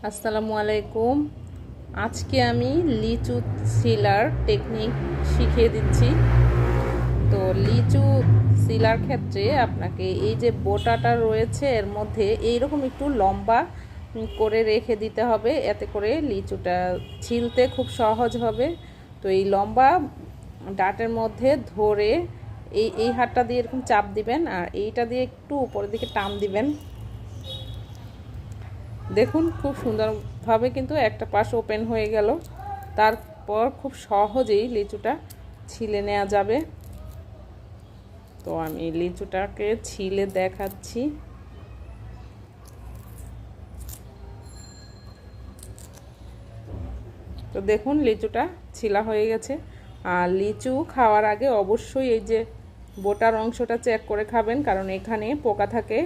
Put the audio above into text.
আসসালামু আলাইকুম। আজকে আমি লিচু সিলার টেকনিক শিখিয়ে দিচ্ছি। তো লিচু সিলার ক্ষেত্রে আপনাকে এই যে বোটাটা রয়েছে এর মধ্যে এইরকম একটু লম্বা করে রেখে দিতে হবে, এতে করে লিচুটা ছিলতে খুব সহজ হবে। তো এই লম্বা ডাটের মধ্যে ধরে এই হাতটা দিয়ে এরকম চাপ দিবেন, আর এইটা দিয়ে একটু উপরের দিকে টান দিবেন। দেখুন খুব সুন্দরভাবে কিন্তু একটা পাশ ওপেন হয়ে গেল। তারপর খুব সহজেই লিচুটা ছিলে নেওয়া যাবে। তো আমি লিচুটাকে ছিলে দেখাচ্ছি। তো দেখুন লিচুটা ছিলা হয়ে গেছে। আর লিচু খাওয়ার আগে অবশ্যই এই যে বোটার অংশটা চেক করে খাবেন, কারণ এখানে পোকা থাকে।